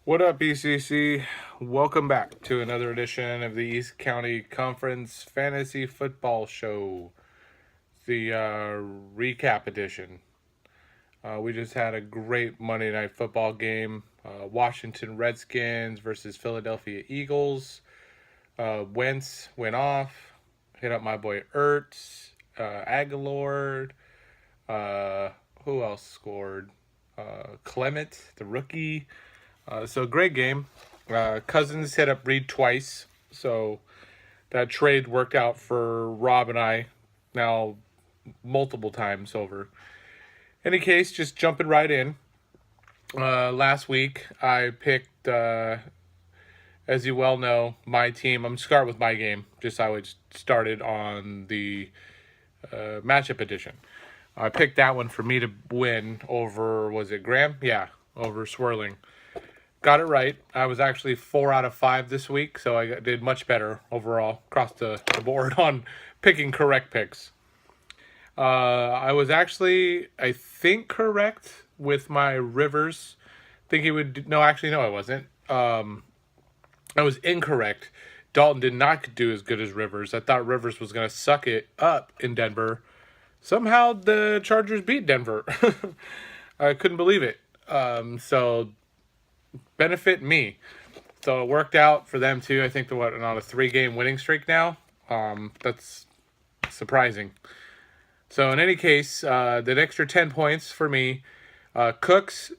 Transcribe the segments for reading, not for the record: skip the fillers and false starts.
What up, ECC? Welcome back to another edition of the East County Conference Fantasy Football Show, the recap edition. We just had a great Monday Night Football game. Washington Redskins versus Philadelphia Eagles. Wentz went off, hit up my boy Ertz, Aguilar. Who else scored? Clement, the rookie. So great game. Cousins hit up Reed twice, so that trade worked out for Rob and I now multiple times over. Any case, just jumping right in. Last week I picked, as you well know, my team. I'm start with my game. Just how it started on the matchup edition. I picked that one for me to win over. Was it Graham? Yeah, over Swirling. Got it right. I was actually 4 out of 5 this week, so I did much better overall across the board on picking correct picks. I was actually, I think, correct with my Rivers. Think he would. No, actually, no, I wasn't. I was incorrect. Dalton did not do as good as Rivers. I thought Rivers was going to suck it up in Denver. Somehow the Chargers beat Denver. I couldn't believe it. So benefit me. So it worked out for them too. I think they're on a 3-game winning streak now. That's surprising. So in any case, the extra 10 points for me. Cooks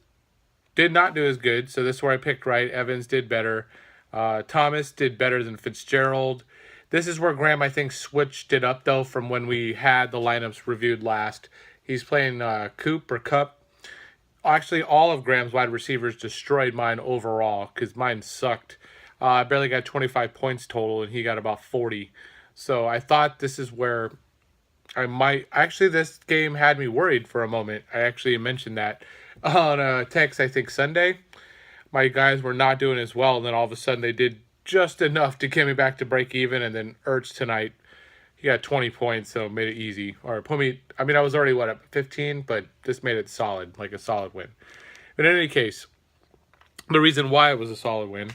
did not do as good. So this is where I picked right. Evans did better. Thomas did better than Fitzgerald. This is where Graham, I think, switched it up, though, from when we had the lineups reviewed last. He's playing Coop or Cup. Actually, all of Graham's wide receivers destroyed mine overall because mine sucked. I barely got 25 points total, and he got about 40. So I thought this is where I might... Actually, this game had me worried for a moment. I actually mentioned that on a text, I think, Sunday. My guys were not doing as well, and then all of a sudden they did just enough to get me back to break even, and then Ertz tonight, he got 20 points, so it made it easy. Or put me, I mean, I was already, up 15, but this made it solid, like a solid win. But in any case, the reason why it was a solid win,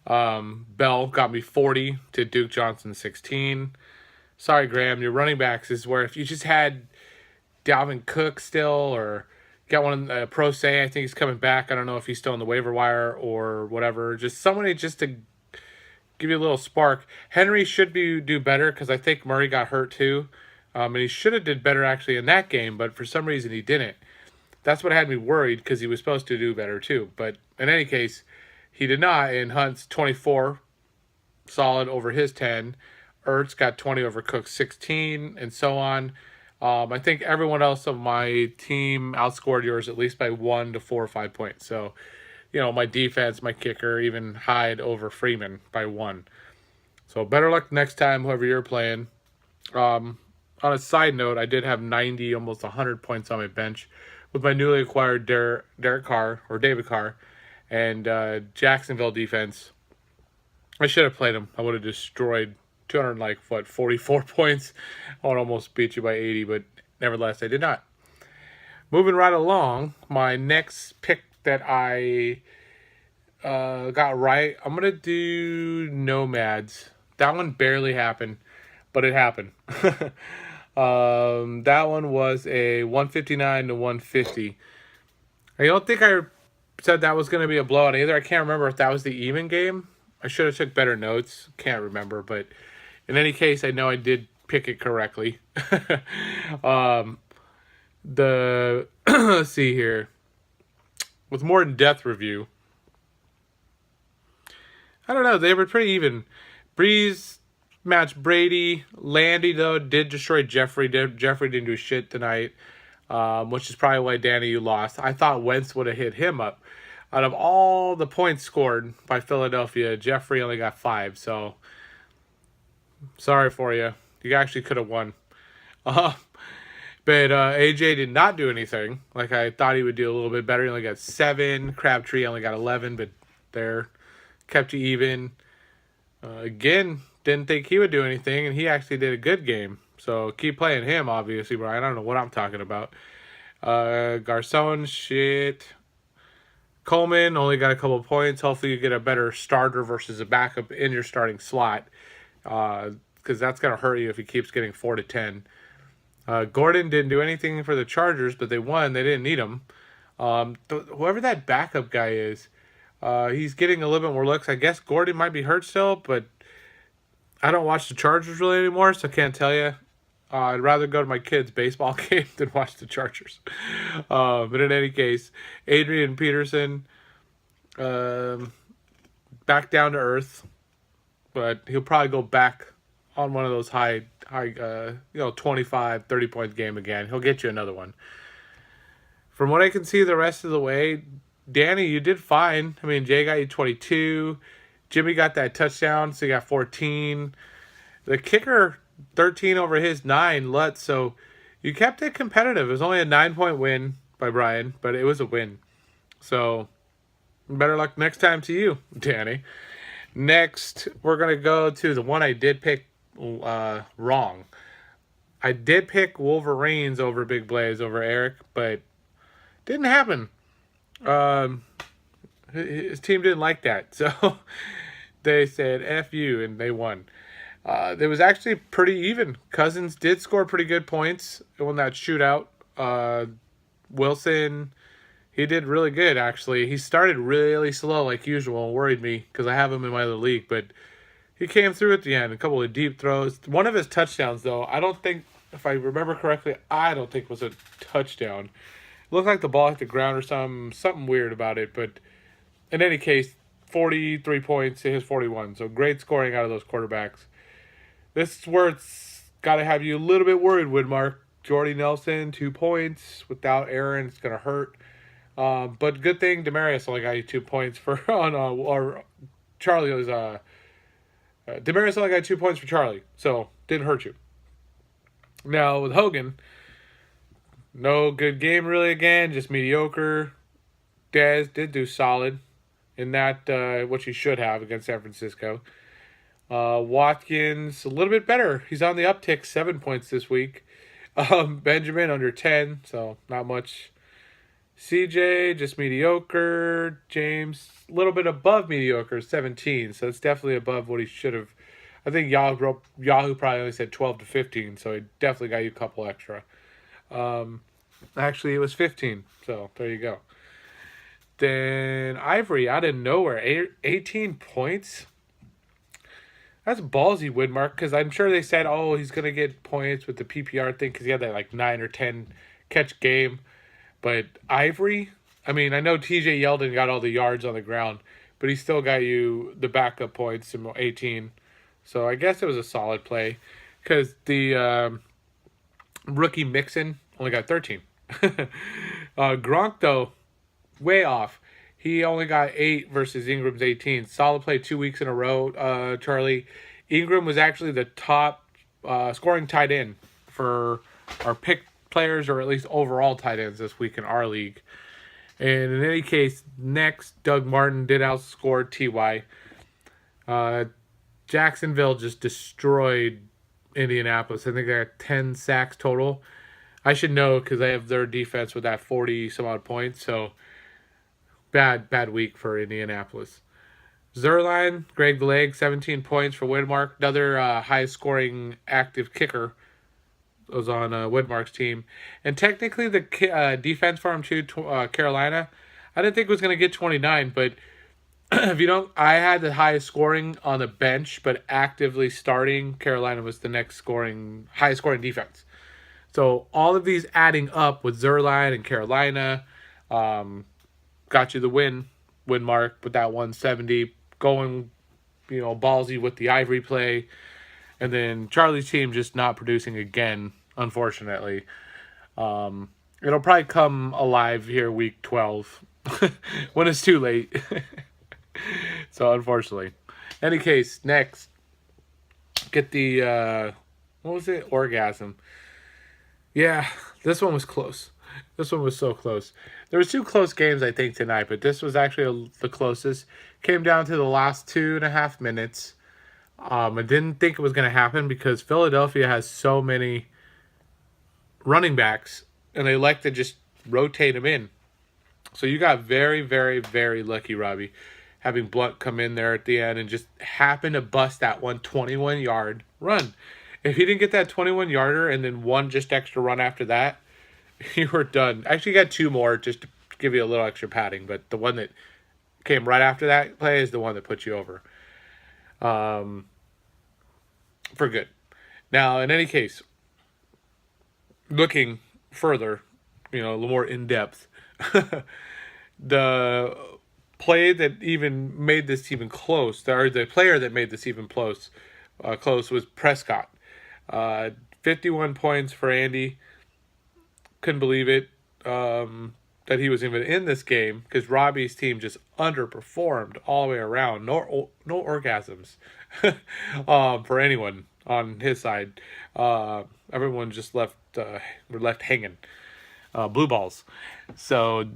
Bell got me 40 to Duke Johnson 16. Sorry, Graham, your running backs is where if you just had Dalvin Cook still, or got one Pro Say, I think he's coming back. I don't know if he's still on the waiver wire or whatever. Just somebody just to give you a little spark. Henry should do better because I think Murray got hurt too. And he should have did better actually in that game, but for some reason he didn't. That's what had me worried because he was supposed to do better too. But in any case, he did not. And Hunt's 24, solid over his 10. Ertz got 20 over Cook's 16, and so on. I think everyone else of my team outscored yours at least by 1 to 4 or 5 points. So, you know, my defense, my kicker, even Hyde over Freeman by 1. So better luck next time, whoever you're playing. On a side note, I did have 90, almost 100 points on my bench with my newly acquired Derek Carr, or David Carr, and Jacksonville defense. I should have played him. I would have destroyed 44 points. I would almost beat you by 80, but nevertheless, I did not. Moving right along, my next pick that I got right, I'm going to do Nomads. That one barely happened, but it happened. That one was a 159 to 150. I don't think I said that was going to be a blowout either. I can't remember if that was the even game. I should have took better notes. Can't remember, but in any case, I know I did pick it correctly. Let's see here. With more in-depth review, I don't know. They were pretty even. Breeze matched Brady. Landy, though, did destroy Jeffrey. Jeffrey didn't do shit tonight, which is probably why, Danny, you lost. I thought Wentz would have hit him up. Out of all the points scored by Philadelphia, Jeffrey only got 5, so sorry for you. You actually could have won. But AJ did not do anything. Like I thought he would do a little bit better. He only got 7. Crabtree only got 11, but there kept you even. Again, didn't think he would do anything, and he actually did a good game. So keep playing him, obviously, Brian. I don't know what I'm talking about. Garcon, shit. Coleman only got a couple of points. Hopefully you get a better starter versus a backup in your starting slot, because that's going to hurt you if he keeps getting 4 to 10. Gordon didn't do anything for the Chargers, but they won. They didn't need him. Whoever that backup guy is, he's getting a little bit more looks. I guess Gordon might be hurt still, but I don't watch the Chargers really anymore, so I can't tell you. I'd rather go to my kid's baseball game than watch the Chargers. But in any case, Adrian Peterson, back down to earth, but he'll probably go back on one of those high 25, 30-point game again. He'll get you another one. From what I can see the rest of the way, Danny, you did fine. I mean, Jay got you 22. Jimmy got that touchdown, so you got 14. The kicker, 13 over his 9, Lutz. So you kept it competitive. It was only a 9-point win by Brian, but it was a win. So better luck next time to you, Danny. Next, we're going to go to the one I did pick wrong. I did pick Wolverines over Big Blaze over Eric, but didn't happen. His team didn't like that, so they said F you, and they won. It was actually pretty even. Cousins did score pretty good points in that shootout. Wilson, he did really good, actually. He started really slow, like usual, and worried me because I have him in my other league, but he came through at the end. A couple of deep throws. One of his touchdowns, though, I don't think, if I remember correctly, I don't think was a touchdown. It looked like the ball hit the ground or something weird about it, but in any case, 43 points to his 41. So great scoring out of those quarterbacks. This is where it's got to have you a little bit worried, Widmark. Jordy Nelson, 2 points. Without Aaron, it's going to hurt. But good thing Demarius only got you 2 points for or Charlie was Demarius only got 2 points for Charlie, so didn't hurt you. Now with Hogan, no good game really again, just mediocre. Dez did do solid in that, which he should have against San Francisco. Watkins, a little bit better. He's on the uptick, 7 points this week. Benjamin, under 10, so not much. CJ, just mediocre. James, a little bit above mediocre, 17, so it's definitely above what he should have. I think Yahoo probably only said 12 to 15, so he definitely got you a couple extra. Actually, it was 15, so there you go. Then Ivory, out of nowhere, 18 points. That's ballsy, Widmark, because I'm sure they said, oh, he's going to get points with the PPR thing because he had that like 9 or 10 catch game. But Ivory, I mean, I know TJ Yeldon got all the yards on the ground, but he still got you the backup points, 18. So I guess it was a solid play because the rookie Mixon only got 13. Gronk, though, way off. He only got 8 versus Ingram's 18. Solid play 2 weeks in a row, Charlie. Ingram was actually the top scoring tight end for our pick players, or at least overall tight ends this week in our league. And in any case, next, Doug Martin did outscore T.Y. Jacksonville just destroyed Indianapolis. I think they got 10 sacks total. I should know because I have their defense with that 40-some-odd points, so bad week for Indianapolis. Zerline, Greg the Leg, 17 points for Widmark. Another high-scoring active kicker was on Widmark's team. And technically the defense for him too, Carolina, I didn't think it was going to get 29, but if you don't, I had the highest scoring on the bench, but actively starting, Carolina was the next highest scoring defense. So all of these adding up with Zerline and Carolina got you the win mark with that 170, going, ballsy with the Ivory play. And then Charlie's team just not producing again, unfortunately. It'll probably come alive here week 12 when it's too late. So, unfortunately. Any case, next, get the, what was it? Orgasm. Yeah, this one was close. This one was so close. There was 2 close games, I think, tonight, but this was actually the closest. Came down to the last 2.5 minutes. I didn't think it was going to happen because Philadelphia has so many running backs, and they like to just rotate them in. So you got very, very, very lucky, Robbie, having Blunt come in there at the end and just happen to bust that 121-yard run. If he didn't get that 21-yarder and then one just extra run after that, you were done. Actually, you got two more just to give you a little extra padding, but the one that came right after that play is the one that put you over for good. Now, in any case, looking further, a little more in depth, the play that even made this even close, or the player that made this even close, was Prescott. 51 points for Andy. Couldn't believe it that he was even in this game because Robbie's team just underperformed all the way around. No orgasms for anyone on his side. Everyone just were left hanging. Blue balls. So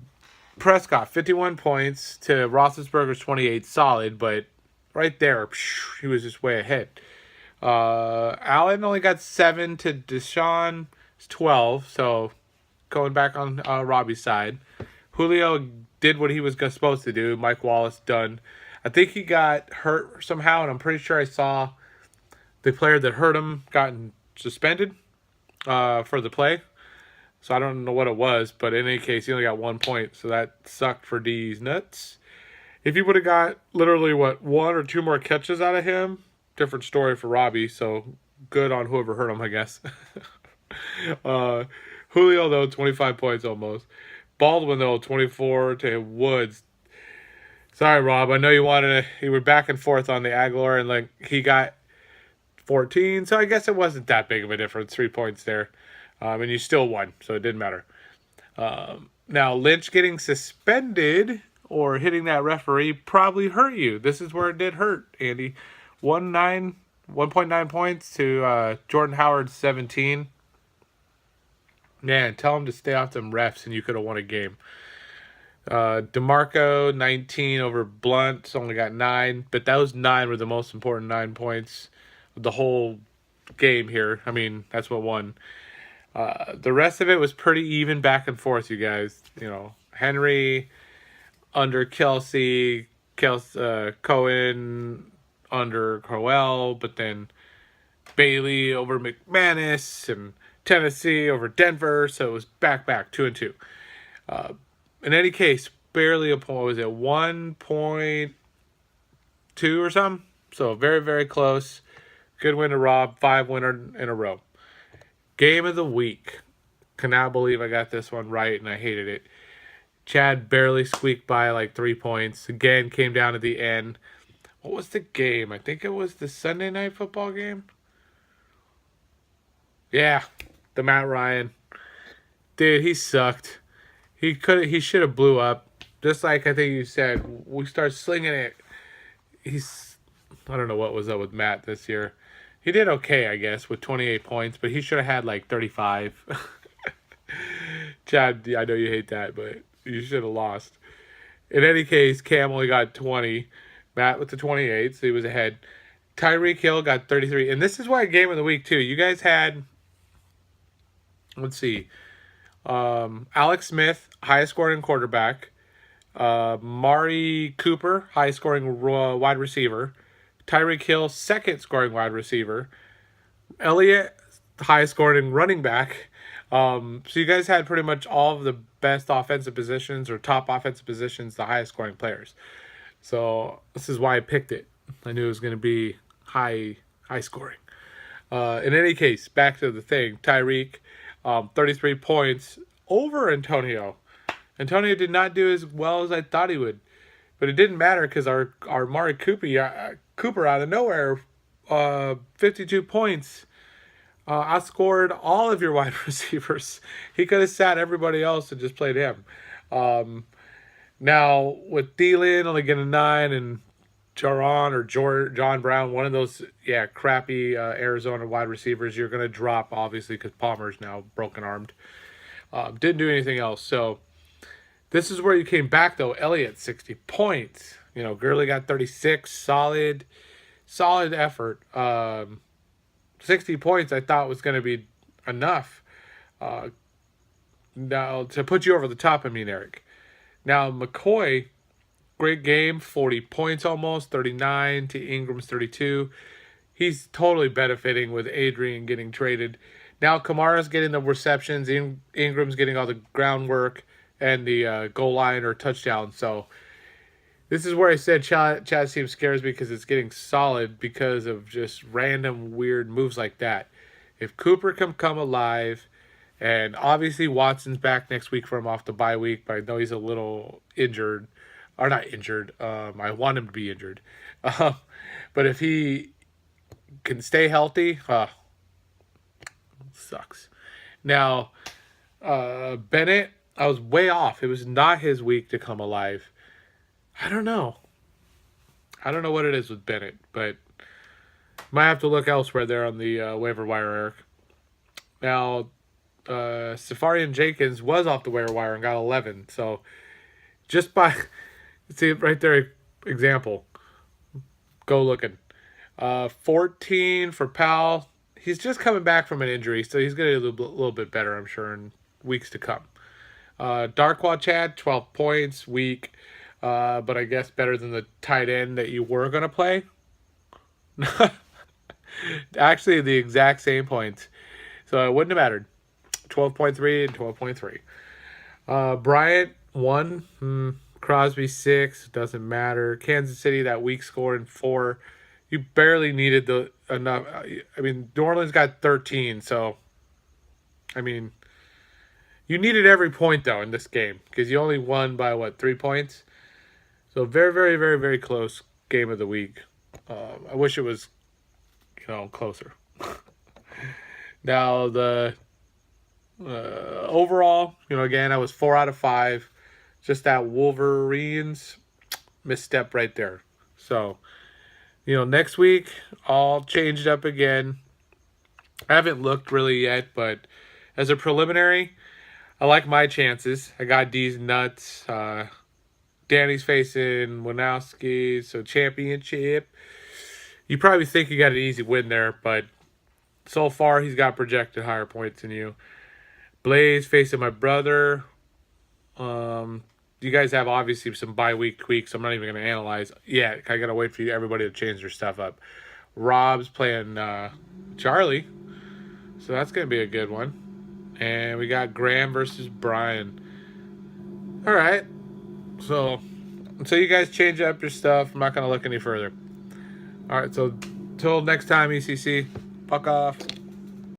Prescott, 51 points to Roethlisberger's 28, solid, but right there, he was just way ahead. Allen only got 7 to Deshaun's 12, so going back on Robbie's side. Julio did what he was supposed to do. Mike Wallace done. I think he got hurt somehow, and I'm pretty sure I saw the player that hurt him gotten suspended for the play. So I don't know what it was, but in any case, he only got 1 point, so that sucked for D's nuts. If he would have got literally, one or two more catches out of him, different story for Robbie, so good on whoever hurt him, I guess. Julio, though, 25 points almost. Baldwin, though, 24 to Woods. Sorry, Rob, I know you were back and forth on the Aguilar, and he got 14, so I guess it wasn't that big of a difference, 3 points there. And you still won, so it didn't matter. Now, Lynch getting suspended or hitting that referee probably hurt you. This is where it did hurt, Andy. 1.9 points to Jordan Howard, 17. Man, tell him to stay off them refs, and you could have won a game. DeMarco, 19 over Blunt, only got 9. But those 9 were the most important 9 points of the whole game here. I mean, that's what won. The rest of it was pretty even back and forth, you guys. Henry under Kelsey, Cohen under Crowell, but then Bailey over McManus, and Tennessee over Denver. So it was back 2-2. In any case, barely a point. Was it 1.2 or something? So very, very close. Good win to Rob. 5 winner in a row. Game of the week. Cannot believe I got this one right, and I hated it. Chad barely squeaked by 3 points. Again, came down at the end. What was the game? I think it was the Sunday Night Football game. Yeah, the Matt Ryan. Dude, he sucked. He should have blew up. Just like I think you said, we start slinging it. I don't know what was up with Matt this year. He did okay, I guess, with 28 points, but he should have had 35. Chad, I know you hate that, but you should have lost. In any case, Cam only got 20. Matt with the 28, so he was ahead. Tyreek Hill got 33. And this is why game of the week, too. You guys had, let's see, Alex Smith, highest scoring quarterback. Mari Cooper, highest scoring wide receiver. Tyreek Hill, second scoring wide receiver. Elliott, highest scoring running back. So you guys had pretty much all of the best offensive positions or top offensive positions, the highest scoring players. So this is why I picked it. I knew it was going to be high scoring. In any case, back to the thing. Tyreek, 33 points over Antonio. Antonio did not do as well as I thought he would. But it didn't matter because our Mari Cooper out of nowhere, 52 points, outscored all of your wide receivers. He could have sat everybody else and just played him. Now, with Thielen only getting 9 and John Brown, one of those, crappy Arizona wide receivers, you're going to drop, obviously, because Palmer's now broken-armed. Didn't do anything else. So this is where you came back, though. Elliott, 60 points. Gurley got 36. Solid effort. 60 points I thought was going to be enough. Now, to put you over the top, Eric. Now, McCoy, great game, 40 points almost, 39 to Ingram's 32. He's totally benefiting with Adrian getting traded. Now Kamara's getting the receptions, Ingram's getting all the groundwork and the goal line or touchdown. So this is where I said Chad's team scares me because it's getting solid because of just random weird moves like that. If Cooper can come alive, and obviously Watson's back next week from off the bye week, but I know he's a little injured, or not injured. I want him to be injured, but if he can stay healthy, sucks. Now, Bennett, I was way off. It was not his week to come alive. I don't know. I don't know what it is with Bennett, but might have to look elsewhere there on the waiver wire, Eric. Now, Safarian Jenkins was off the waiver wire and got 11. So, just by, see right there, example. Go looking. 14 for Powell. He's just coming back from an injury, so he's going to do a little bit better, I'm sure, in weeks to come. Darkwa Chad, 12 points, weak, but I guess better than the tight end that you were going to play. Actually, the exact same points, so it wouldn't have mattered. 12.3 and 12.3. Bryant, 1. Crosby, 6. Doesn't matter. Kansas City, that weak score in 4. You barely needed the enough. I mean, New Orleans got 13, so I mean, you needed every point though in this game because you only won by 3 points. So very, very, very, very close game of the week. I wish it was, closer. Now the overall, again, I was 4 out of 5. Just that Wolverines misstep right there. So. Next week, all changed up again. I haven't looked really yet, but as a preliminary, I like my chances. I got D's nuts. Danny's facing Winowski, so championship. You probably think you got an easy win there, but so far he's got projected higher points than you. Blaze facing my brother. You guys have obviously some bye-week tweaks. I'm not even going to analyze yet. I got to wait for everybody to change their stuff up. Rob's playing Charlie, so that's going to be a good one. And we got Graham versus Brian. All right. So until you guys change up your stuff, I'm not going to look any further. All right. So until next time, ECC, fuck off.